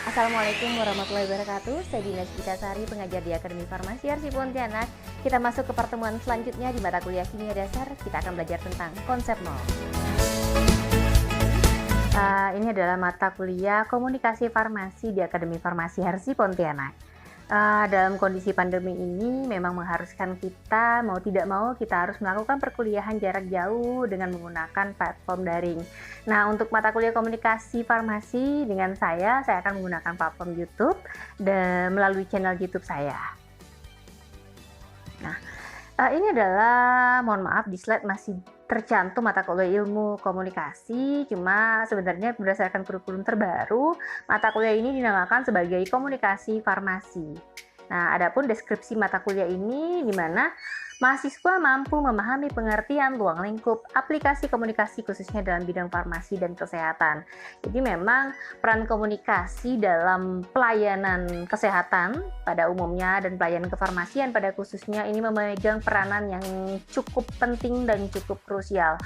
Assalamualaikum warahmatullahi wabarakatuh. Saya Dina Sari, pengajar di Akademi Farmasi RC Pontianak. Kita masuk ke pertemuan selanjutnya di mata kuliah Kimia Dasar. Kita akan belajar tentang konsep nol. Ini adalah mata kuliah Komunikasi Farmasi di Akademi Farmasi RC Pontianak. Dalam kondisi pandemi ini memang mengharuskan kita mau tidak mau kita harus melakukan perkuliahan jarak jauh dengan menggunakan platform daring. Nah, untuk mata kuliah komunikasi farmasi dengan saya akan menggunakan platform YouTube dan melalui channel YouTube saya. Nah, ini adalah, mohon maaf di slide masih tercantum mata kuliah ilmu komunikasi, cuma sebenarnya berdasarkan kurikulum terbaru, mata kuliah ini dinamakan sebagai komunikasi farmasi. Nah, adapun deskripsi mata kuliah ini di mana mahasiswa mampu memahami pengertian ruang lingkup aplikasi komunikasi khususnya dalam bidang farmasi dan kesehatan. Jadi memang peran komunikasi dalam pelayanan kesehatan pada umumnya dan pelayanan kefarmasian pada khususnya ini memegang peranan yang cukup penting dan cukup krusial.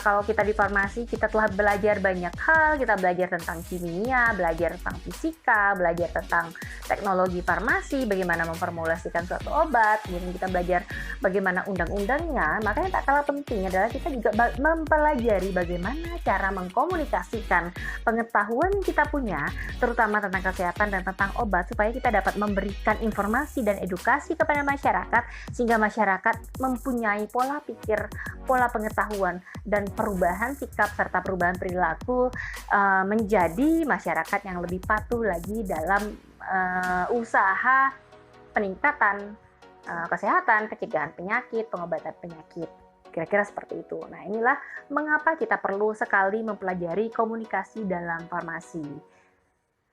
Kalau kita di farmasi, kita telah belajar banyak hal, kita belajar tentang kimia, belajar tentang fisika, belajar tentang teknologi farmasi, bagaimana memformulasikan suatu obat, kemudian kita belajar bagaimana undang-undangnya. Makanya tak kalah penting adalah kita juga mempelajari bagaimana cara mengkomunikasikan pengetahuan yang kita punya, terutama tentang kesehatan dan tentang obat, supaya kita dapat memberikan informasi dan edukasi kepada masyarakat, sehingga masyarakat mempunyai pola pikir, pola pengetahuan, dan perubahan sikap serta perubahan perilaku menjadi masyarakat yang lebih patuh lagi dalam usaha peningkatan kesehatan, pencegahan penyakit, pengobatan penyakit. Kira-kira seperti itu. Nah, inilah mengapa kita perlu sekali mempelajari komunikasi dalam farmasi.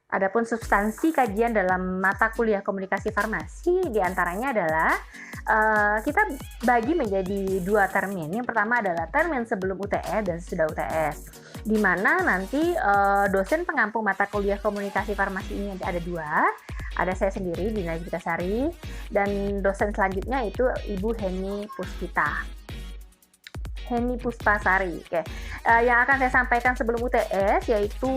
Adapun substansi kajian dalam mata kuliah komunikasi farmasi diantaranya adalah kita bagi menjadi dua termin. Yang pertama adalah termin sebelum UTS dan sesudah UTS, di mana nanti dosen pengampu mata kuliah komunikasi farmasi ini ada dua. Ada saya sendiri, Dina Sari, dan dosen selanjutnya itu Ibu Heni Puspasari. Oke. Yang akan saya sampaikan sebelum UTS yaitu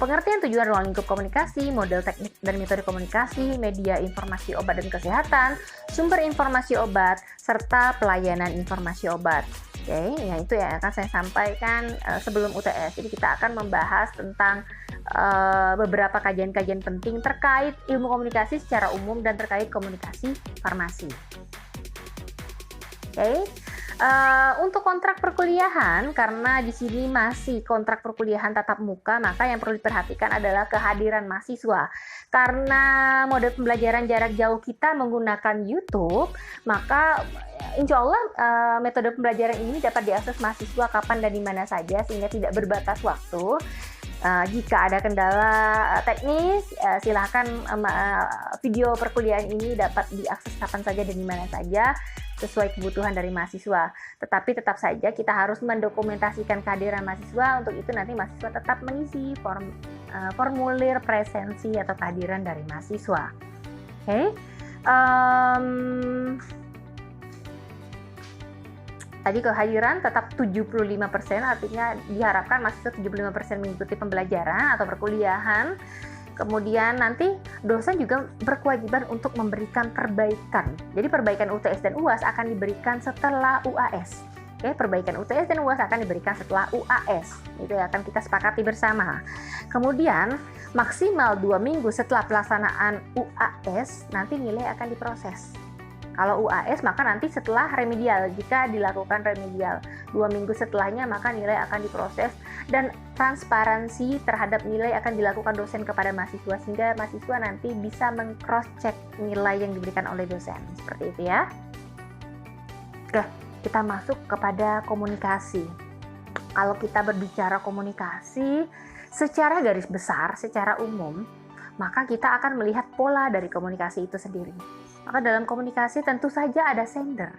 pengertian tujuan ruang lingkup komunikasi, model teknik dan metode komunikasi, media informasi obat dan kesehatan, sumber informasi obat, serta pelayanan informasi obat. Oke, ya itu yang akan saya sampaikan sebelum UTS. Jadi kita akan membahas tentang beberapa kajian-kajian penting terkait ilmu komunikasi secara umum dan terkait komunikasi farmasi. Oke. Untuk kontrak perkuliahan, karena di sini masih kontrak perkuliahan tatap muka, maka yang perlu diperhatikan adalah kehadiran mahasiswa. Karena mode pembelajaran jarak jauh kita menggunakan YouTube, maka insya Allah metode pembelajaran ini dapat diakses mahasiswa kapan dan di mana saja sehingga tidak berbatas waktu. Jika ada kendala teknis, silahkan video perkuliahan ini dapat diakses kapan saja dan di mana saja sesuai kebutuhan dari mahasiswa. Tetapi tetap saja kita harus mendokumentasikan kehadiran mahasiswa. Untuk itu nanti mahasiswa tetap mengisi formulir presensi atau kehadiran dari mahasiswa. Oke. Tadi kehadiran tetap 75%, artinya diharapkan mahasiswa 75% mengikuti pembelajaran atau perkuliahan. Kemudian nanti dosen juga berkewajiban untuk memberikan perbaikan. Jadi perbaikan UTS dan UAS akan diberikan setelah UAS. Oke, perbaikan UTS dan UAS akan diberikan setelah UAS. Itu yang akan kita sepakati bersama. Kemudian maksimal 2 minggu setelah pelaksanaan UAS nanti nilai akan diproses. Kalau UAS maka nanti setelah remedial, jika dilakukan remedial 2 minggu setelahnya maka nilai akan diproses dan transparansi terhadap nilai akan dilakukan dosen kepada mahasiswa sehingga mahasiswa nanti bisa meng-cross check nilai yang diberikan oleh dosen. Seperti itu ya. Oke, kita masuk kepada komunikasi. Kalau kita berbicara komunikasi secara garis besar, secara umum, maka kita akan melihat pola dari komunikasi itu sendiri. Maka dalam komunikasi tentu saja ada sender.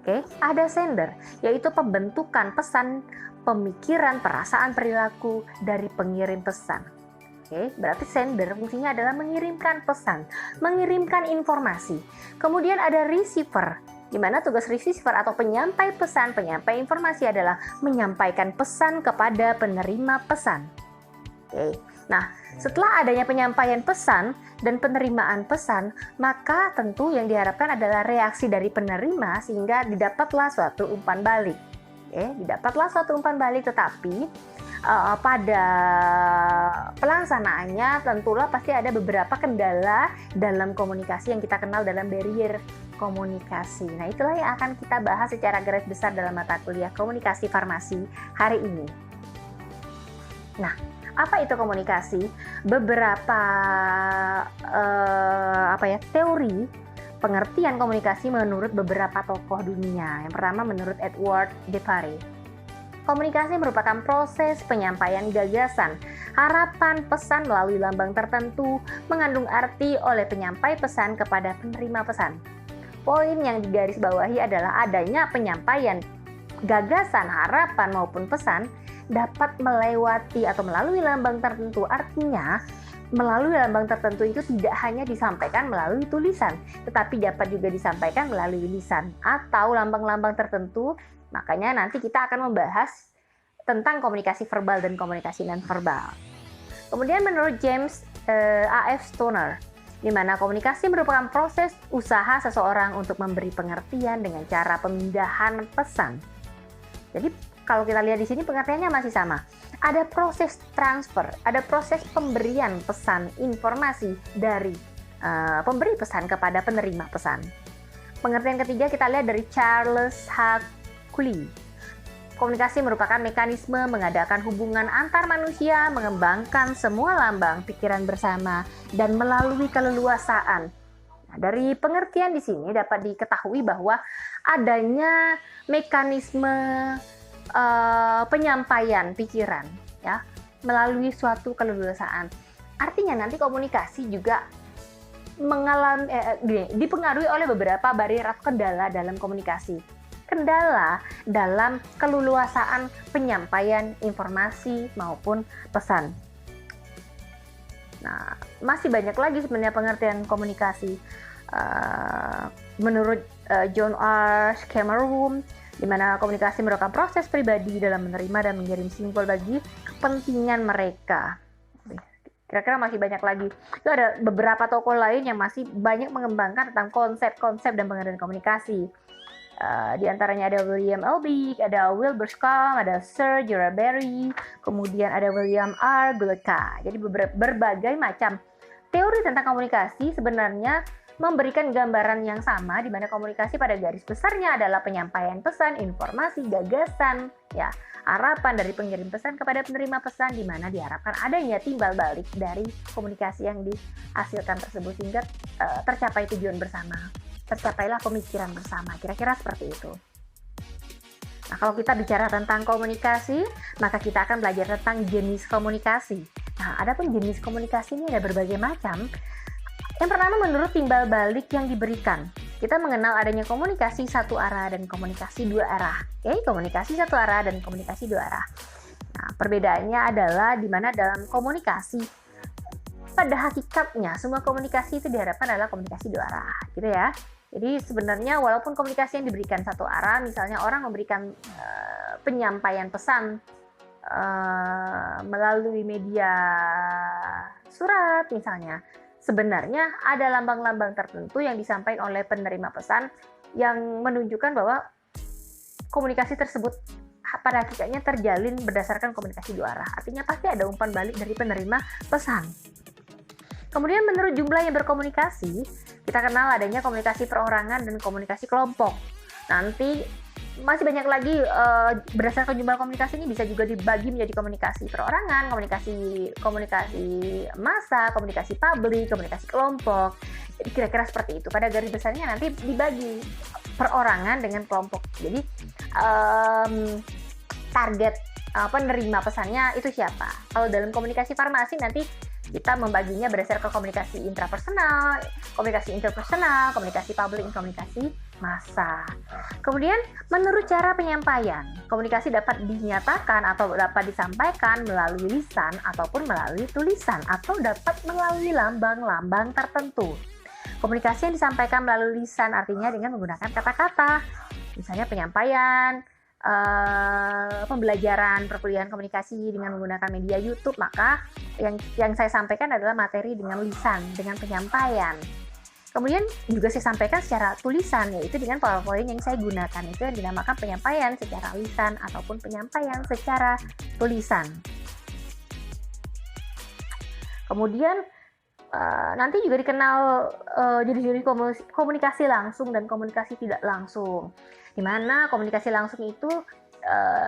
Oke, ada sender, yaitu pembentukan pesan, pemikiran, perasaan, perilaku dari pengirim pesan. Oke, berarti sender fungsinya adalah mengirimkan pesan, mengirimkan informasi. Kemudian ada receiver, di mana tugas receiver atau penyampai pesan, penyampai informasi adalah menyampaikan pesan kepada penerima pesan. Oke. Nah, setelah adanya penyampaian pesan dan penerimaan pesan, maka tentu yang diharapkan adalah reaksi dari penerima sehingga didapatlah suatu umpan balik. Oke, didapatlah suatu umpan balik, tetapi pada pelaksanaannya tentulah pasti ada beberapa kendala dalam komunikasi yang kita kenal dalam barrier komunikasi. Nah, itulah yang akan kita bahas secara garis besar dalam mata kuliah komunikasi farmasi hari ini. Nah, apa itu komunikasi? Beberapa teori pengertian komunikasi menurut beberapa tokoh dunia. Yang pertama menurut Edward Depare. Komunikasi merupakan proses penyampaian gagasan, harapan, pesan melalui lambang tertentu, mengandung arti oleh penyampai pesan kepada penerima pesan. Poin yang digarisbawahi adalah adanya penyampaian gagasan, harapan maupun pesan dapat melewati atau melalui lambang tertentu. Artinya, melalui lambang tertentu itu tidak hanya disampaikan melalui tulisan, tetapi dapat juga disampaikan melalui lisan atau lambang-lambang tertentu. Makanya nanti kita akan membahas tentang komunikasi verbal dan komunikasi non-verbal. Kemudian menurut James A.F. Stoner, di mana komunikasi merupakan proses usaha seseorang untuk memberi pengertian dengan cara pemindahan pesan. Jadi kalau kita lihat di sini pengertiannya masih sama. Ada proses transfer, ada proses pemberian pesan informasi dari pemberi pesan kepada penerima pesan. Pengertian ketiga kita lihat dari Charles H. Cooley. Komunikasi merupakan mekanisme mengadakan hubungan antar manusia, mengembangkan semua lambang pikiran bersama, dan melalui keleluasaan. Nah, dari pengertian di sini dapat diketahui bahwa adanya mekanisme penyampaian pikiran ya melalui suatu keleluasaan. Artinya nanti komunikasi juga dipengaruhi oleh beberapa barrier atau kendala dalam komunikasi. Kendala dalam keleluasaan penyampaian informasi maupun pesan. Nah, masih banyak lagi sebenarnya pengertian komunikasi. Menurut John R. Cameron, di mana komunikasi merupakan proses pribadi dalam menerima dan mengirim simbol bagi kepentingan mereka. Kira-kira masih banyak lagi. Itu ada beberapa tokoh lain yang masih banyak mengembangkan tentang konsep-konsep dan pengertian komunikasi. Di antaranya ada William Elbig, ada Wilbur Scum, ada Sir Gerald Berry, kemudian ada William R. Gulka. Jadi berbagai macam teori tentang komunikasi sebenarnya memberikan gambaran yang sama, di mana komunikasi pada garis besarnya adalah penyampaian pesan, informasi, gagasan, ya, harapan dari pengirim pesan kepada penerima pesan, di mana diharapkan adanya timbal balik dari komunikasi yang dihasilkan tersebut sehingga tercapai tujuan bersama, tercapailah pemikiran bersama. Kira-kira seperti itu. Nah, kalau kita bicara tentang komunikasi, maka kita akan belajar tentang jenis komunikasi. Nah, adapun jenis komunikasi ini ada berbagai macam. Yang pertama menurut timbal balik yang diberikan. Kita mengenal adanya komunikasi satu arah dan komunikasi dua arah. Oke, komunikasi satu arah dan komunikasi dua arah. Nah, perbedaannya adalah di mana dalam komunikasi pada hakikatnya semua komunikasi itu diharapkan adalah komunikasi dua arah, gitu ya. Jadi sebenarnya walaupun komunikasi yang diberikan satu arah, misalnya orang memberikan penyampaian pesan melalui media surat misalnya, sebenarnya ada lambang-lambang tertentu yang disampaikan oleh penerima pesan yang menunjukkan bahwa komunikasi tersebut pada hakikatnya terjalin berdasarkan komunikasi dua arah. Artinya pasti ada umpan balik dari penerima pesan. Kemudian menurut jumlah yang berkomunikasi, kita kenal adanya komunikasi perorangan dan komunikasi kelompok. Nanti masih banyak lagi berdasarkan jumlah komunikasi ini bisa juga dibagi menjadi komunikasi perorangan, komunikasi massa, komunikasi publik, komunikasi kelompok. Jadi kira-kira seperti itu. Pada garis besarnya nanti dibagi perorangan dengan kelompok. Jadi target penerima pesannya itu siapa. Kalau dalam komunikasi farmasi nanti kita membaginya berdasarkan komunikasi intrapersonal, komunikasi interpersonal, komunikasi publik, dan komunikasi massa. Kemudian menurut cara penyampaian, komunikasi dapat dinyatakan atau dapat disampaikan melalui lisan ataupun melalui tulisan atau dapat melalui lambang-lambang tertentu. Komunikasi yang disampaikan melalui lisan artinya dengan menggunakan kata-kata. Misalnya penyampaian pembelajaran perkuliahan komunikasi dengan menggunakan media YouTube, maka yang saya sampaikan adalah materi dengan lisan, dengan penyampaian. Kemudian juga saya sampaikan secara tulisan, yaitu dengan PowerPoint yang saya gunakan, itu yang dinamakan penyampaian secara lisan ataupun penyampaian secara tulisan. Kemudian nanti juga dikenal jenis-jenis komunikasi langsung dan komunikasi tidak langsung, di mana komunikasi langsung itu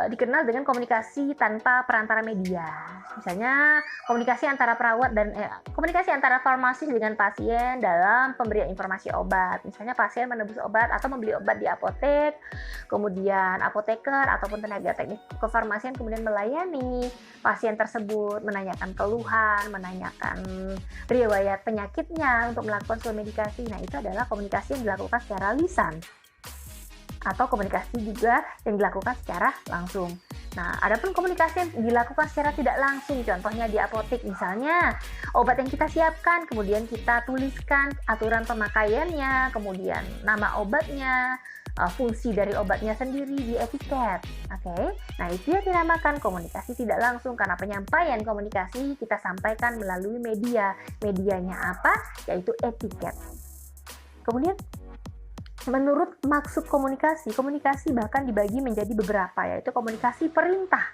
dikenal dengan komunikasi tanpa perantara media. Misalnya komunikasi antara perawat dan komunikasi antara farmasis dengan pasien dalam pemberian informasi obat. Misalnya pasien menebus obat atau membeli obat di apotek, kemudian apoteker ataupun tenaga teknis kefarmasian kemudian melayani pasien tersebut, menanyakan keluhan, menanyakan riwayat penyakitnya untuk melakukan suatu medikasi. Nah, itu adalah komunikasi yang dilakukan secara lisan, atau komunikasi juga yang dilakukan secara langsung. Nah, adapun komunikasi yang dilakukan secara tidak langsung, contohnya di apotek misalnya, obat yang kita siapkan, kemudian kita tuliskan aturan pemakaiannya, kemudian nama obatnya, fungsi dari obatnya sendiri di etiket. Oke. Nah, itu yang dinamakan komunikasi tidak langsung, karena penyampaian komunikasi kita sampaikan melalui media. Medianya apa? Yaitu etiket. Kemudian menurut maksud komunikasi bahkan dibagi menjadi beberapa, yaitu komunikasi perintah.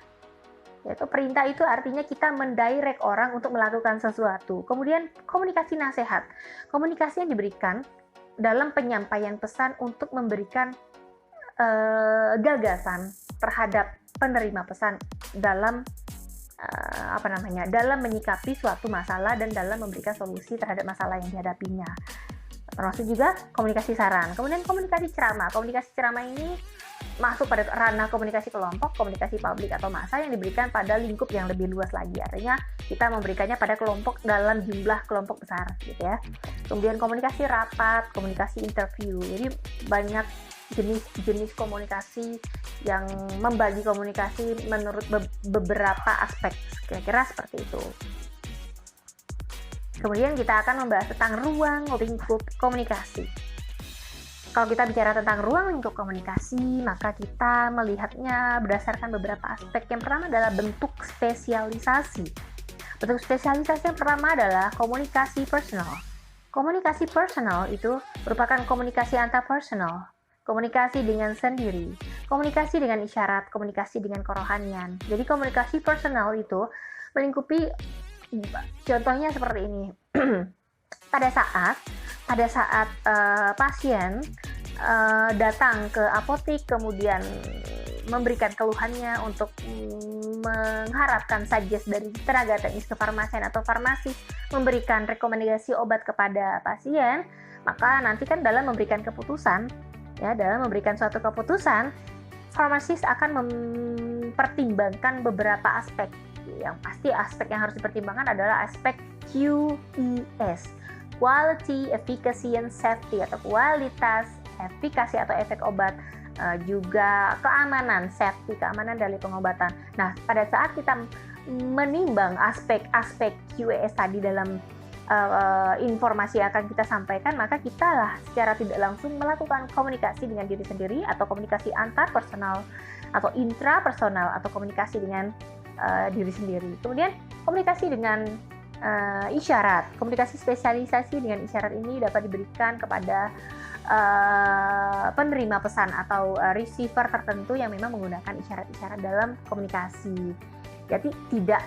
Yaitu perintah itu artinya kita mendirect orang untuk melakukan sesuatu. Kemudian komunikasi nasihat. Komunikasi yang diberikan dalam penyampaian pesan untuk memberikan gagasan terhadap penerima pesan dalam dalam menyikapi suatu masalah dan dalam memberikan solusi terhadap masalah yang dihadapinya. Termasuk juga komunikasi saran. Kemudian komunikasi ceramah. Komunikasi ceramah ini masuk pada ranah komunikasi kelompok, komunikasi publik atau massa yang diberikan pada lingkup yang lebih luas lagi. Artinya kita memberikannya pada kelompok dalam jumlah kelompok besar, gitu ya. Kemudian komunikasi rapat, komunikasi interview. Jadi banyak jenis komunikasi yang membagi komunikasi menurut beberapa aspek. Kira-kira seperti itu. Kemudian kita akan membahas tentang ruang lingkup komunikasi. Kalau kita bicara tentang ruang lingkup komunikasi, maka kita melihatnya berdasarkan beberapa aspek. Yang pertama adalah bentuk spesialisasi. Bentuk spesialisasi yang pertama adalah komunikasi personal. Komunikasi personal itu merupakan komunikasi antarpersonal, komunikasi dengan sendiri, komunikasi dengan isyarat, komunikasi dengan kerohanian. Jadi komunikasi personal itu melingkupi, contohnya seperti ini. pada saat pasien datang ke apotek kemudian memberikan keluhannya untuk mengharapkan suggest dari tenaga teknis kefarmasian atau farmasis memberikan rekomendasi obat kepada pasien, maka nanti kan dalam memberikan keputusan, ya, dalam memberikan suatu keputusan, farmasis akan mempertimbangkan beberapa aspek. Yang pasti aspek yang harus dipertimbangkan adalah aspek QES, quality, efficacy, and safety, atau kualitas, efikasi atau efek obat, juga keamanan, safety, keamanan dari pengobatan. Nah, pada saat kita menimbang aspek-aspek QES tadi dalam informasi yang akan kita sampaikan, maka kita lah secara tidak langsung melakukan komunikasi dengan diri sendiri, atau komunikasi antar personal atau intrapersonal, atau komunikasi dengan diri sendiri. Kemudian komunikasi dengan isyarat. Komunikasi spesialisasi dengan isyarat ini dapat diberikan kepada penerima pesan atau receiver tertentu yang memang menggunakan isyarat-isyarat dalam komunikasi. Jadi tidak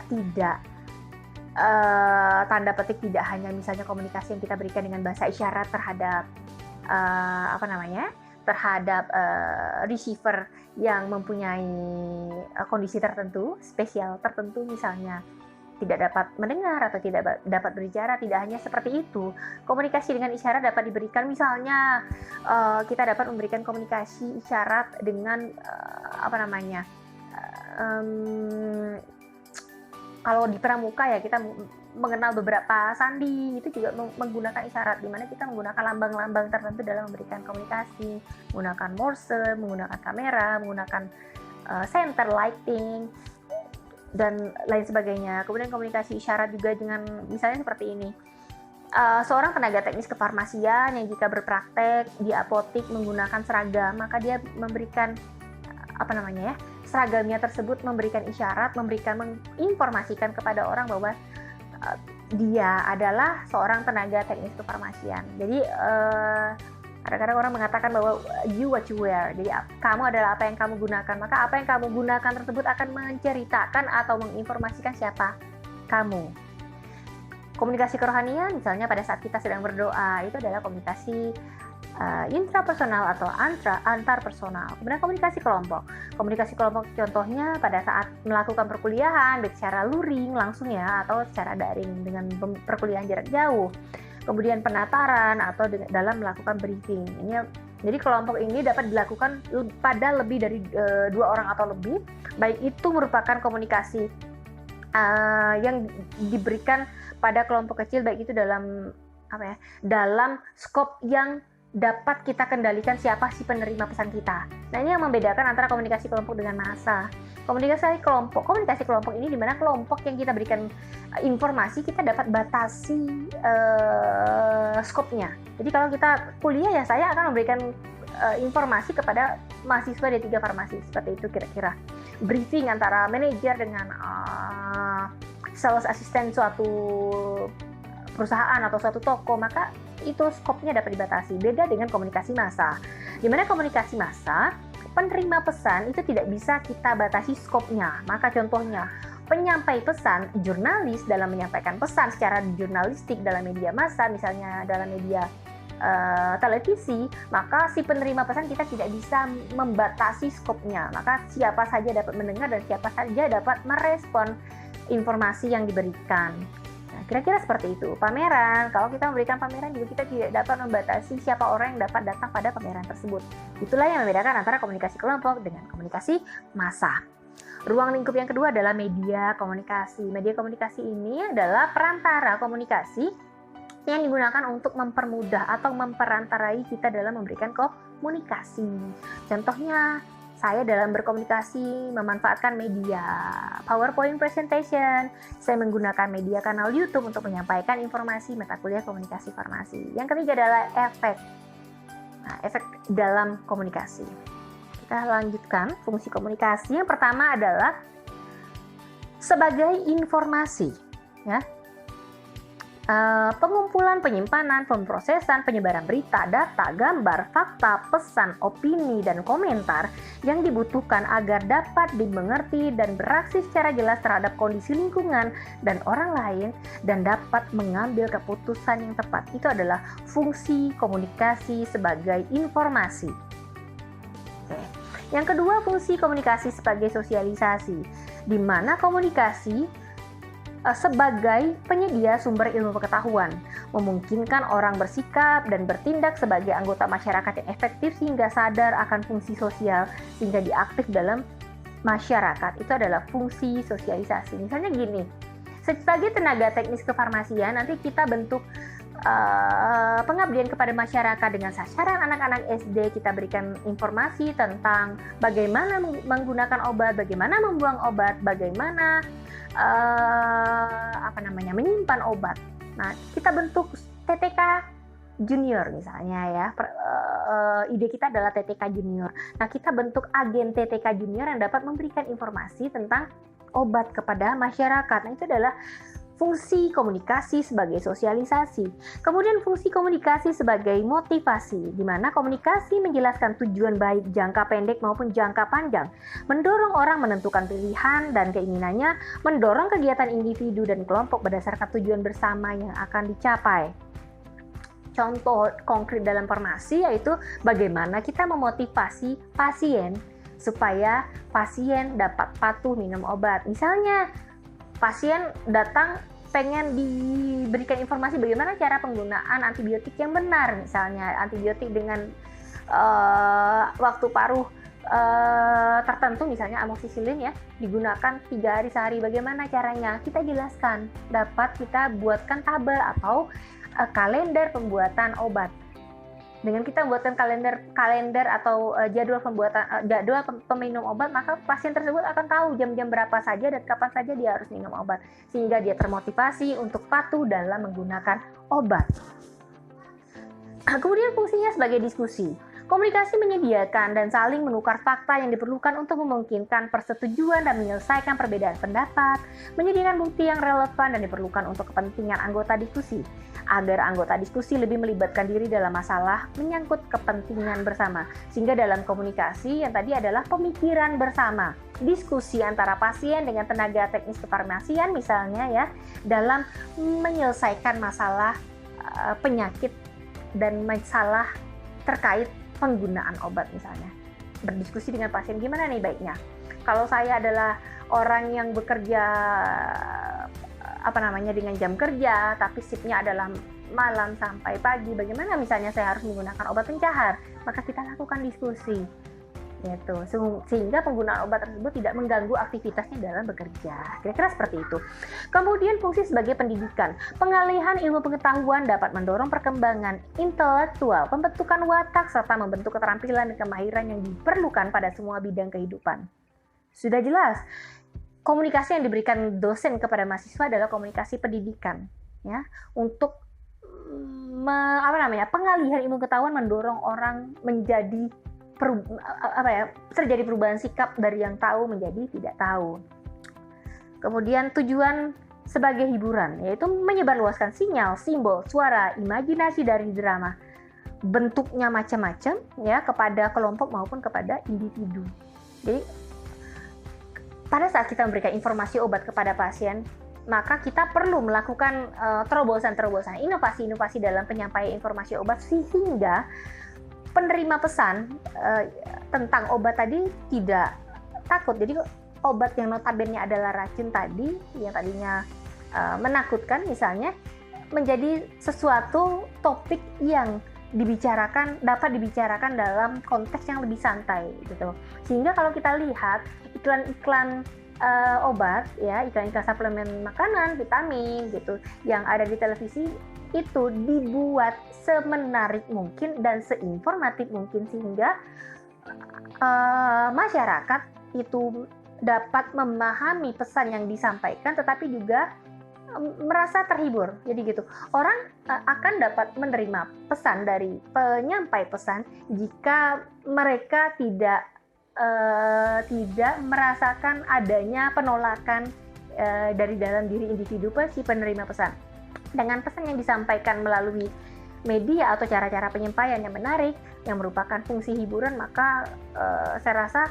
tanda petik tidak hanya misalnya komunikasi yang kita berikan dengan bahasa isyarat terhadap terhadap receiver yang mempunyai kondisi tertentu, spesial tertentu, misalnya tidak dapat mendengar atau tidak dapat berbicara. Tidak hanya seperti itu, komunikasi dengan isyarat dapat diberikan, misalnya kita dapat memberikan komunikasi isyarat dengan kalau di pramuka ya kita mengenal beberapa sandi, itu juga menggunakan isyarat, di mana kita menggunakan lambang-lambang tertentu dalam memberikan komunikasi, menggunakan Morse, menggunakan kamera, menggunakan center lighting, dan lain sebagainya. Kemudian komunikasi isyarat juga dengan misalnya seperti ini. Seorang tenaga teknis kefarmasian yang jika berpraktek di apotek menggunakan seragam, maka dia memberikan seragamnya tersebut memberikan isyarat, menginformasikan kepada orang bahwa dia adalah seorang tenaga teknis kefarmasian. Jadi kadang-kadang orang mengatakan bahwa you what you wear. Jadi kamu adalah apa yang kamu gunakan. Maka apa yang kamu gunakan tersebut akan menceritakan atau menginformasikan siapa kamu. Komunikasi kerohanian misalnya pada saat kita sedang berdoa itu adalah komunikasi intrapersonal atau antar personal. Kemudian komunikasi kelompok. Komunikasi kelompok contohnya pada saat melakukan perkuliahan baik secara luring langsung ya atau secara daring dengan perkuliahan jarak jauh. Kemudian penataran atau dalam melakukan briefing. Jadi kelompok ini dapat dilakukan pada lebih dari 2 orang atau lebih. Baik itu merupakan komunikasi yang diberikan pada kelompok kecil baik itu dalam skop yang dapat kita kendalikan siapa sih penerima pesan kita. Nah, ini yang membedakan antara komunikasi kelompok dengan massa. Komunikasi kelompok ini di mana kelompok yang kita berikan informasi kita dapat batasi skopnya. Jadi kalau kita kuliah ya saya akan memberikan informasi kepada mahasiswa D3 farmasi seperti itu kira-kira. Briefing antara manajer dengan sales assistant suatu perusahaan atau suatu toko, maka itu skopnya dapat dibatasi. Beda dengan komunikasi massa, di mana komunikasi massa penerima pesan itu tidak bisa kita batasi skopnya. Maka contohnya penyampai pesan, jurnalis dalam menyampaikan pesan secara jurnalistik dalam media massa, misalnya dalam media televisi, maka si penerima pesan kita tidak bisa membatasi skopnya. Maka siapa saja dapat mendengar dan siapa saja dapat merespon informasi yang diberikan. Kira-kira seperti itu. Pameran, kalau kita memberikan pameran juga kita tidak dapat membatasi siapa orang yang dapat datang pada pameran tersebut. Itulah yang membedakan antara komunikasi kelompok dengan komunikasi massa. Ruang lingkup yang kedua adalah media komunikasi. Media komunikasi ini adalah perantara komunikasi yang digunakan untuk mempermudah atau memperantarai kita dalam memberikan komunikasi. Contohnya, saya dalam berkomunikasi memanfaatkan media PowerPoint presentation. Saya menggunakan media kanal YouTube untuk menyampaikan informasi mata kuliah komunikasi farmasi. Yang ketiga adalah efek. Efek dalam komunikasi. Kita lanjutkan fungsi komunikasi. Yang pertama adalah sebagai informasi, ya. Pengumpulan, penyimpanan, pemrosesan, penyebaran berita, data, gambar, fakta, pesan, opini, dan komentar yang dibutuhkan agar dapat dimengerti dan beraksi secara jelas terhadap kondisi lingkungan dan orang lain dan dapat mengambil keputusan yang tepat. Itu adalah fungsi komunikasi sebagai informasi. Yang kedua, fungsi komunikasi sebagai sosialisasi, di mana komunikasi sebagai penyedia sumber ilmu pengetahuan, memungkinkan orang bersikap dan bertindak sebagai anggota masyarakat yang efektif sehingga sadar akan fungsi sosial sehingga diaktif dalam masyarakat. Itu adalah fungsi sosialisasi. Misalnya gini, sebagai tenaga teknis kefarmasian nanti kita bentuk pengabdian kepada masyarakat dengan sasaran anak-anak SD. Kita berikan informasi tentang bagaimana menggunakan obat, bagaimana membuang obat, bagaimana menyimpan obat. Nah, kita bentuk TTK junior misalnya ya. Ide kita adalah TTK junior. Nah, kita bentuk agen TTK junior yang dapat memberikan informasi tentang obat kepada masyarakat. Nah, itu adalah fungsi komunikasi sebagai sosialisasi. Kemudian fungsi komunikasi sebagai motivasi, di mana komunikasi menjelaskan tujuan baik jangka pendek maupun jangka panjang, mendorong orang menentukan pilihan dan keinginannya, mendorong kegiatan individu dan kelompok berdasarkan tujuan bersama yang akan dicapai. Contoh konkret dalam farmasi yaitu bagaimana kita memotivasi pasien supaya pasien dapat patuh minum obat. Misalnya pasien datang pengen diberikan informasi bagaimana cara penggunaan antibiotik yang benar, misalnya antibiotik dengan waktu paruh tertentu, misalnya amoxicillin ya, digunakan 3 hari sehari. Bagaimana caranya? Kita jelaskan, dapat kita buatkan tabel atau kalender pembuatan obat. Dengan kita membuatkan kalender atau jadwal peminum obat, maka pasien tersebut akan tahu jam-jam berapa saja dan kapan saja dia harus minum obat, sehingga dia termotivasi untuk patuh dalam menggunakan obat. Kemudian fungsinya sebagai diskusi. Komunikasi menyediakan dan saling menukar fakta yang diperlukan untuk memungkinkan persetujuan dan menyelesaikan perbedaan pendapat, menyediakan bukti yang relevan dan diperlukan untuk kepentingan anggota diskusi, agar anggota diskusi lebih melibatkan diri dalam masalah menyangkut kepentingan bersama. Sehingga dalam komunikasi yang tadi adalah pemikiran bersama, diskusi antara pasien dengan tenaga teknis kefarmasian misalnya ya, dalam menyelesaikan masalah penyakit dan masalah terkait penggunaan obat misalnya. Berdiskusi dengan pasien, gimana nih baiknya? Kalau saya adalah orang yang bekerja dengan jam kerja, tapi shiftnya adalah malam sampai pagi, bagaimana misalnya saya harus menggunakan obat pencahar? Maka kita lakukan diskusi. Gitu. Sehingga penggunaan obat tersebut tidak mengganggu aktivitasnya dalam bekerja. Kira-kira seperti itu. Kemudian fungsi sebagai pendidikan. Pengalihan ilmu pengetahuan dapat mendorong perkembangan intelektual, pembentukan watak, serta membentuk keterampilan dan kemahiran yang diperlukan pada semua bidang kehidupan. Sudah jelas, komunikasi yang diberikan dosen kepada mahasiswa adalah komunikasi pendidikan, ya, untuk pengalihan ilmu pengetahuan mendorong orang menjadi terjadi perubahan sikap dari yang tahu menjadi tidak tahu. Kemudian tujuan sebagai hiburan, yaitu menyebarluaskan sinyal, simbol, suara, imajinasi dari drama. Bentuknya macam-macam ya, kepada kelompok maupun kepada individu. Jadi pada saat kita memberikan informasi obat kepada pasien, maka kita perlu melakukan terobosan-terobosan, inovasi-inovasi dalam penyampaian informasi obat sehingga penerima pesan tentang obat tadi tidak takut. Jadi obat yang notabene adalah racun tadi, yang tadinya menakutkan misalnya, menjadi sesuatu topik yang dapat dibicarakan dalam konteks yang lebih santai gitu. Sehingga kalau kita lihat iklan-iklan obat ya, iklan-iklan suplemen makanan, vitamin gitu yang ada di televisi itu dibuat semenarik mungkin dan seinformatif mungkin sehingga masyarakat itu dapat memahami pesan yang disampaikan tetapi juga merasa terhibur. Jadi gitu. Orang akan dapat menerima pesan dari penyampai pesan jika mereka tidak merasakan adanya penolakan dari dalam diri individu si penerima pesan. Dengan pesan yang disampaikan melalui media atau cara-cara penyampaian yang menarik, yang merupakan fungsi hiburan, maka saya rasa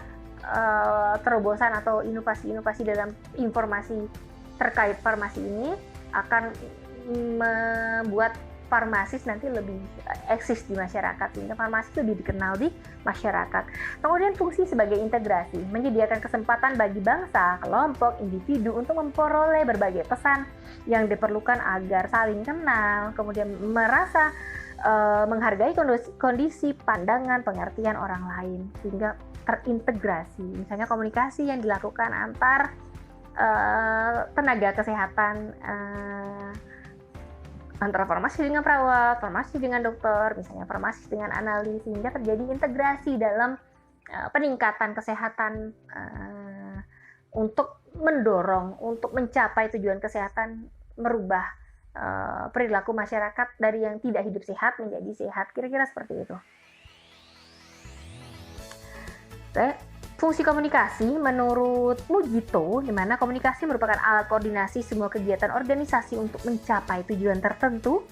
terobosan atau inovasi-inovasi dalam informasi terkait farmasi ini akan membuat farmasis nanti lebih eksis di masyarakat, sehingga farmasi lebih dikenal di masyarakat. Kemudian fungsi sebagai integrasi, menyediakan kesempatan bagi bangsa, kelompok, individu untuk memperoleh berbagai pesan yang diperlukan agar saling kenal, kemudian merasa menghargai kondisi, pandangan, pengertian orang lain, sehingga terintegrasi. Misalnya komunikasi yang dilakukan antar tenaga kesehatan, antara farmasi dengan perawat, farmasi dengan dokter, misalnya farmasi dengan analis, sehingga terjadi integrasi dalam peningkatan kesehatan untuk mendorong, untuk mencapai tujuan kesehatan, merubah perilaku masyarakat dari yang tidak hidup sehat menjadi sehat. Kira-kira seperti itu. Fungsi komunikasi menurut Mujito, di mana komunikasi merupakan alat koordinasi semua kegiatan organisasi untuk mencapai tujuan tertentu,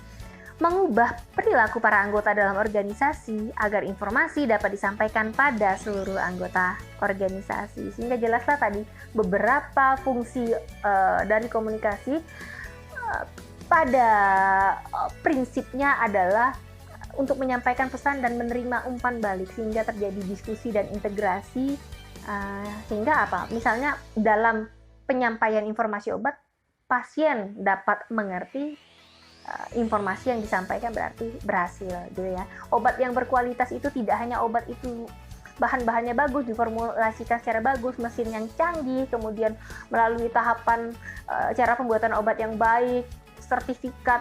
mengubah perilaku para anggota dalam organisasi agar informasi dapat disampaikan pada seluruh anggota organisasi. Sehingga jelaslah tadi beberapa fungsi dari komunikasi pada prinsipnya adalah untuk menyampaikan pesan dan menerima umpan balik sehingga terjadi diskusi dan integrasi. Sehingga apa? Misalnya dalam penyampaian informasi obat, pasien dapat mengerti informasi yang disampaikan berarti berhasil, gitu ya. Obat yang berkualitas itu tidak hanya obat itu bahan-bahannya bagus, diformulasikan secara bagus, mesin yang canggih, kemudian melalui tahapan cara pembuatan obat yang baik, sertifikat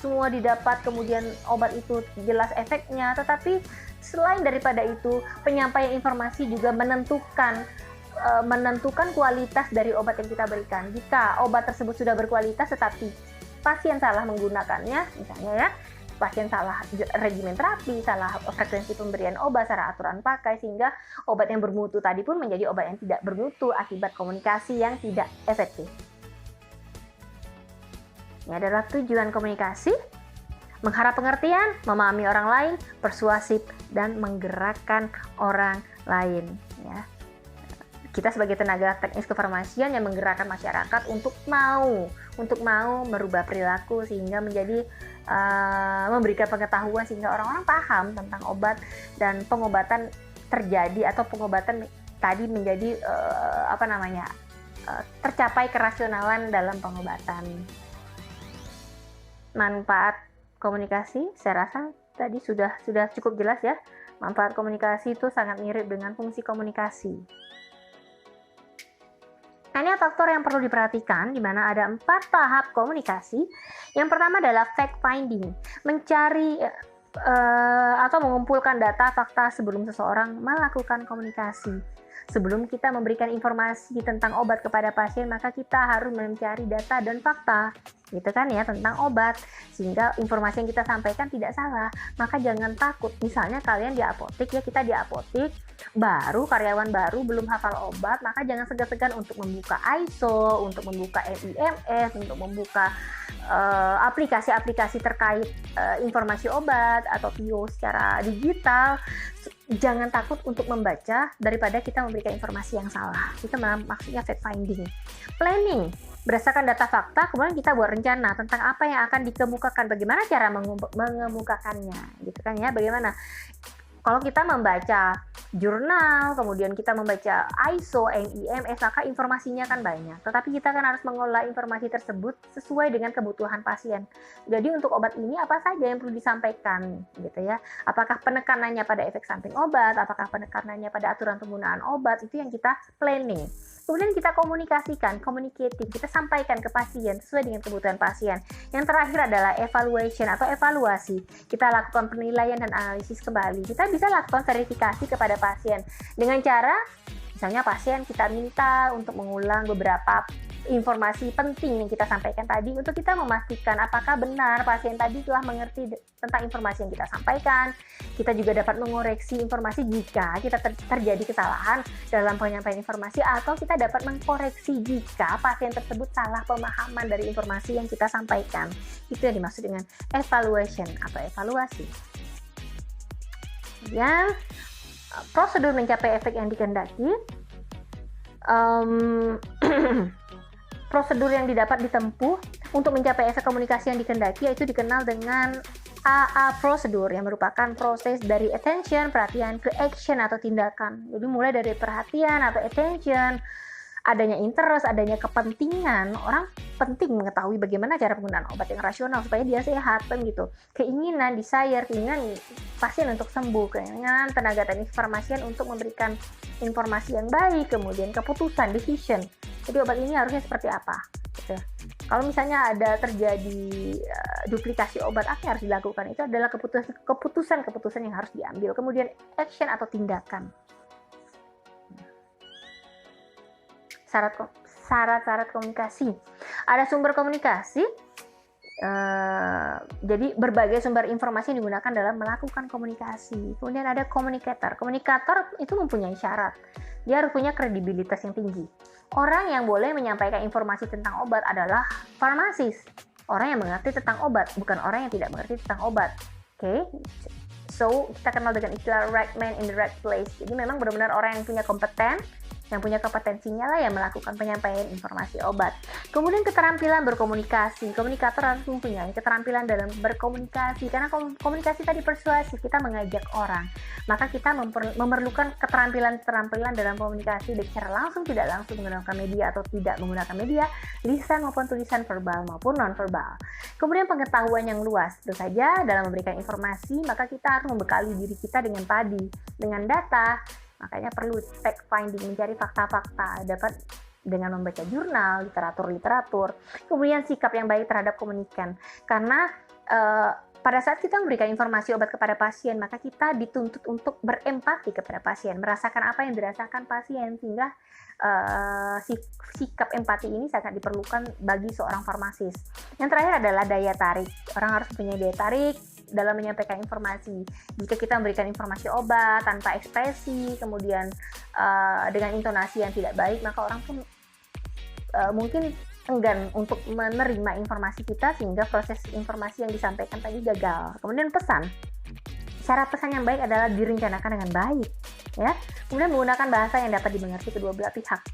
semua didapat, kemudian obat itu jelas efeknya, tetapi selain daripada itu, penyampaian informasi juga menentukan kualitas dari obat yang kita berikan. Jika obat tersebut sudah berkualitas tetapi pasien salah menggunakannya, misalnya ya, pasien salah regimen terapi, salah frekuensi pemberian obat, salah aturan pakai, sehingga obat yang bermutu tadi pun menjadi obat yang tidak bermutu akibat komunikasi yang tidak efektif. Ini adalah tujuan komunikasi: mengharap pengertian, memahami orang lain, persuasif, dan menggerakkan orang lain. Ya. Kita sebagai tenaga teknis kefarmasian yang menggerakkan masyarakat untuk mau merubah perilaku sehingga menjadi memberikan pengetahuan sehingga orang-orang paham tentang obat dan pengobatan terjadi atau pengobatan tadi menjadi tercapai kerasionalan dalam pengobatan. Manfaat komunikasi, saya rasa tadi sudah cukup jelas ya. Manfaat komunikasi itu sangat mirip dengan fungsi komunikasi. Nah, ini faktor yang perlu diperhatikan, di mana ada 4 tahap komunikasi. Yang pertama adalah fact finding, mencari atau mengumpulkan data fakta sebelum seseorang melakukan komunikasi. Sebelum kita memberikan informasi tentang obat kepada pasien, maka kita harus mencari data dan fakta, gitu kan ya, tentang obat, sehingga informasi yang kita sampaikan tidak salah. Maka jangan takut, misalnya kalian di apotek ya, kita di apotek, karyawan baru, belum hafal obat, maka jangan segan-segan untuk membuka ISO, untuk membuka LIMS, untuk membuka aplikasi-aplikasi terkait informasi obat atau PO secara digital. Jangan takut untuk membaca daripada kita memberikan informasi yang salah. Itu maksudnya fact finding. Planning, berdasarkan data fakta, kemudian kita buat rencana tentang apa yang akan dikemukakan, bagaimana cara mengemukakannya, gitu kan ya. Bagaimana kalau kita membaca jurnal, kemudian kita membaca ISO, NIMS, maka informasinya kan banyak. Tetapi kita kan harus mengolah informasi tersebut sesuai dengan kebutuhan pasien. Jadi untuk obat ini apa saja yang perlu disampaikan, gitu ya. Apakah penekanannya pada efek samping obat, apakah penekanannya pada aturan penggunaan obat, itu yang kita planning. Kemudian kita komunikasikan, communicating, kita sampaikan ke pasien sesuai dengan kebutuhan pasien. Yang terakhir adalah evaluation atau evaluasi. Kita lakukan penilaian dan analisis kembali. Kita bisa lakukan verifikasi kepada pasien dengan cara, misalnya pasien kita minta untuk mengulang beberapa informasi penting yang kita sampaikan tadi untuk kita memastikan apakah benar pasien tadi telah mengerti tentang informasi yang kita sampaikan. Kita juga dapat mengoreksi informasi jika kita terjadi kesalahan dalam penyampaian informasi, atau kita dapat mengkoreksi jika pasien tersebut salah pemahaman dari informasi yang kita sampaikan. Itu yang dimaksud dengan evaluation atau evaluasi. Kemudian prosedur mencapai efek yang dikehendaki. Prosedur yang didapat ditempuh untuk mencapai efek komunikasi yang dikehendaki yaitu dikenal dengan AA prosedur, yang merupakan proses dari attention, perhatian, ke action atau tindakan. Jadi mulai dari perhatian atau attention, adanya interest, adanya kepentingan. Orang penting mengetahui bagaimana cara penggunaan obat yang rasional supaya dia sehat, kan gitu. Keinginan, desire, keinginan pasien untuk sembuh, keinginan tenaga teknik farmasian untuk memberikan informasi yang baik, kemudian keputusan, decision. Jadi obat ini harusnya seperti apa? Gitu. Kalau misalnya ada terjadi duplikasi obat, apa yang harus dilakukan? Itu adalah keputusan yang harus diambil. Kemudian action atau tindakan. Syarat-syarat komunikasi. Ada sumber komunikasi. Jadi berbagai sumber informasi yang digunakan dalam melakukan komunikasi. Kemudian ada komunikator. Komunikator itu mempunyai syarat. Dia harus punya kredibilitas yang tinggi. Orang yang boleh menyampaikan informasi tentang obat adalah farmasis. Orang yang mengerti tentang obat, bukan orang yang tidak mengerti tentang obat. Oke? So, kita kenal dengan istilah right man in the right place. Jadi memang benar-benar orang yang punya kompetensinya lah yang melakukan penyampaian informasi obat. Kemudian keterampilan berkomunikasi. Komunikator harus mempunyai keterampilan dalam berkomunikasi, karena komunikasi tadi persuasif, kita mengajak orang. Maka kita memerlukan keterampilan dalam komunikasi, baik secara langsung, tidak langsung menggunakan media atau tidak menggunakan media, lisan maupun tulisan, verbal maupun non-verbal. Kemudian pengetahuan yang luas. Tentu saja dalam memberikan informasi, maka kita harus membekali diri kita dengan dengan data. Makanya perlu fact finding, mencari fakta-fakta, dapat dengan membaca jurnal, literatur. Kemudian sikap yang baik terhadap komunikan. Karena pada saat kita memberikan informasi obat kepada pasien, maka kita dituntut untuk berempati kepada pasien, merasakan apa yang dirasakan pasien, sehingga sikap empati ini sangat diperlukan bagi seorang farmasis. Yang terakhir adalah daya tarik. Orang harus punya daya tarik dalam menyampaikan informasi. Jika kita memberikan informasi obat tanpa ekspresi, kemudian dengan intonasi yang tidak baik, maka orang pun mungkin enggan untuk menerima informasi kita, sehingga proses informasi yang disampaikan tadi gagal. Kemudian pesan. Cara pesan yang baik adalah direncanakan dengan baik, ya. Kemudian menggunakan bahasa yang dapat dimengerti kedua belah pihak.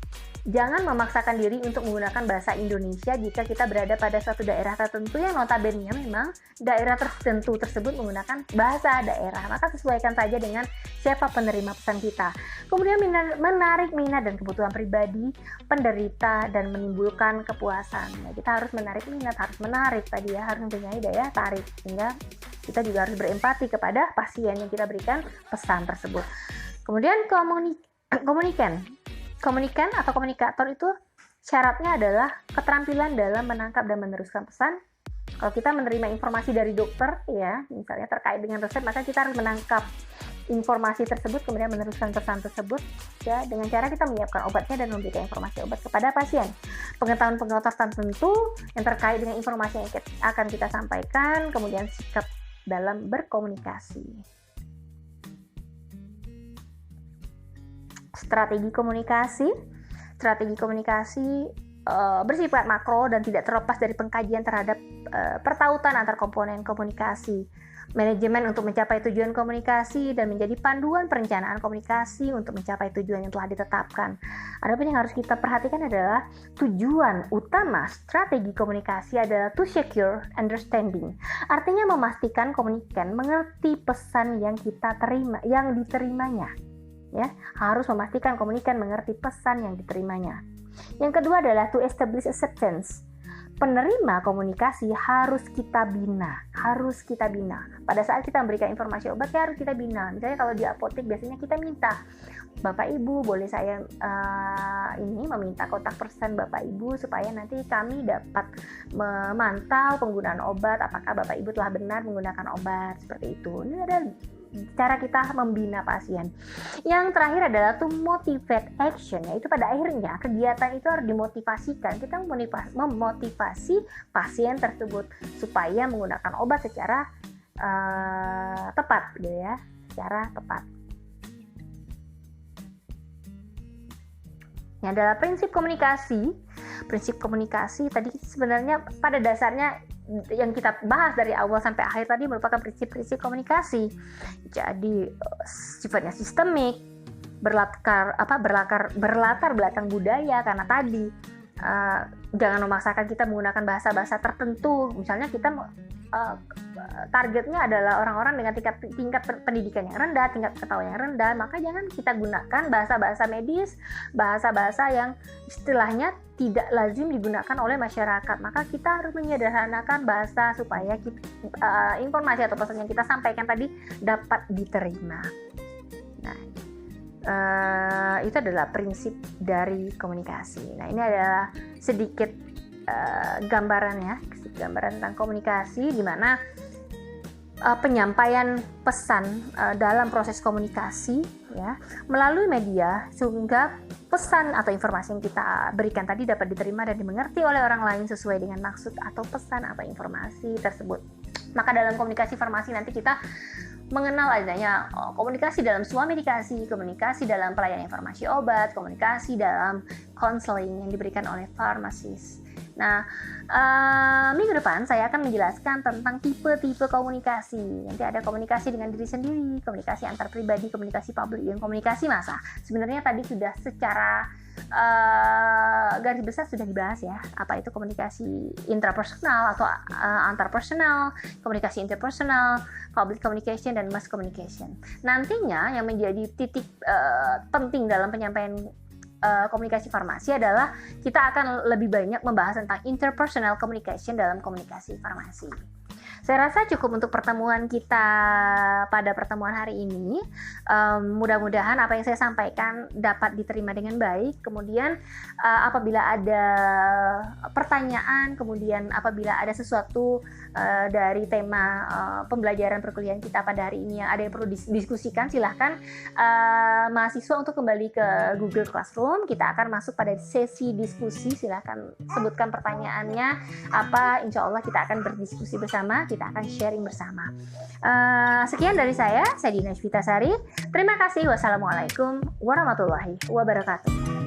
Jangan memaksakan diri untuk menggunakan bahasa Indonesia jika kita berada pada suatu daerah tertentu yang notabene memang daerah tertentu tersebut menggunakan bahasa daerah. Maka sesuaikan saja dengan siapa penerima pesan kita. Kemudian menarik minat dan kebutuhan pribadi penderita dan menimbulkan kepuasan. Nah, kita harus menarik minat, harus menarik tadi ya, harus mempunyai daya tarik, sehingga kita juga harus berempati kepada pasien yang kita berikan pesan tersebut. Kemudian komunikan atau komunikator itu syaratnya adalah keterampilan dalam menangkap dan meneruskan pesan. Kalau kita menerima informasi dari dokter, ya, misalnya terkait dengan resep, maka kita harus menangkap informasi tersebut, kemudian meneruskan pesan tersebut, ya, dengan cara kita menyiapkan obatnya dan memberikan informasi obat kepada pasien. Pengetahuan-pengetahuan tertentu yang terkait dengan informasi yang akan kita sampaikan, kemudian sikap dalam berkomunikasi. Strategi komunikasi bersifat makro dan tidak terlepas dari pengkajian terhadap pertautan antar komponen komunikasi. Manajemen untuk mencapai tujuan komunikasi dan menjadi panduan perencanaan komunikasi untuk mencapai tujuan yang telah ditetapkan. Adapun yang harus kita perhatikan adalah tujuan utama strategi komunikasi adalah to secure understanding. Artinya memastikan komunikan mengerti pesan yang kita terima, yang diterimanya. Ya, harus memastikan komunikan mengerti pesan yang diterimanya. Yang kedua adalah to establish acceptance. Penerima komunikasi harus kita bina. Pada saat kita memberikan informasi obat, ya harus kita bina. Misalnya kalau di apotek biasanya kita minta, Bapak Ibu boleh saya meminta kontak person Bapak Ibu supaya nanti kami dapat memantau penggunaan obat, apakah Bapak Ibu telah benar menggunakan obat, seperti itu. Ini adalah cara kita membina pasien. Yang terakhir adalah to motivate action, yaitu pada akhirnya kegiatan itu harus dimotivasikan. Kita memotivasi pasien tersebut supaya menggunakan obat secara tepat, gitu ya, secara tepat. Ini adalah prinsip komunikasi. Prinsip komunikasi tadi sebenarnya pada dasarnya yang kita bahas dari awal sampai akhir tadi merupakan prinsip-prinsip komunikasi. Jadi sifatnya sistemik, berlatar belakang budaya, karena tadi jangan memaksakan kita menggunakan bahasa-bahasa tertentu. Misalnya kita targetnya adalah orang-orang dengan tingkat pendidikan yang rendah, tingkat pengetahuan yang rendah, maka jangan kita gunakan bahasa-bahasa medis, bahasa-bahasa yang istilahnya tidak lazim digunakan oleh masyarakat. Maka kita harus menyederhanakan bahasa supaya informasi atau pesan yang kita sampaikan tadi dapat diterima. Nah, itu adalah prinsip dari komunikasi. Nah, ini adalah sedikit gambaran tentang komunikasi, di mana penyampaian pesan dalam proses komunikasi, ya, melalui media, sehingga pesan atau informasi yang kita berikan tadi dapat diterima dan dimengerti oleh orang lain sesuai dengan maksud atau pesan atau informasi tersebut. Maka dalam komunikasi farmasi nanti kita mengenal adanya komunikasi dalam suamedikasi, komunikasi dalam pelayanan informasi obat, komunikasi dalam konseling yang diberikan oleh farmasis. Nah, minggu depan saya akan menjelaskan tentang tipe-tipe komunikasi. Nanti ada komunikasi dengan diri sendiri, komunikasi antar pribadi, komunikasi publik, dan komunikasi massa. Sebenarnya tadi sudah secara garis besar sudah dibahas ya, apa itu komunikasi intrapersonal atau antarpersonal, komunikasi interpersonal, public communication, dan mass communication. Nantinya yang menjadi titik penting dalam penyampaian komunikasi farmasi adalah kita akan lebih banyak membahas tentang interpersonal communication dalam komunikasi farmasi. Saya rasa cukup untuk pertemuan kita pada pertemuan hari ini. Mudah-mudahan apa yang saya sampaikan dapat diterima dengan baik. Kemudian apabila ada pertanyaan, kemudian apabila ada sesuatu dari tema pembelajaran perkuliahan kita pada hari ini yang ada yang perlu didiskusikan, silahkan mahasiswa untuk kembali ke Google Classroom. Kita akan masuk pada sesi diskusi. Silahkan sebutkan pertanyaannya apa, insya Allah kita akan berdiskusi bersama. kita akan sharing bersama. Sekian dari saya Dina Sari. Terima kasih. Wassalamualaikum warahmatullahi wabarakatuh.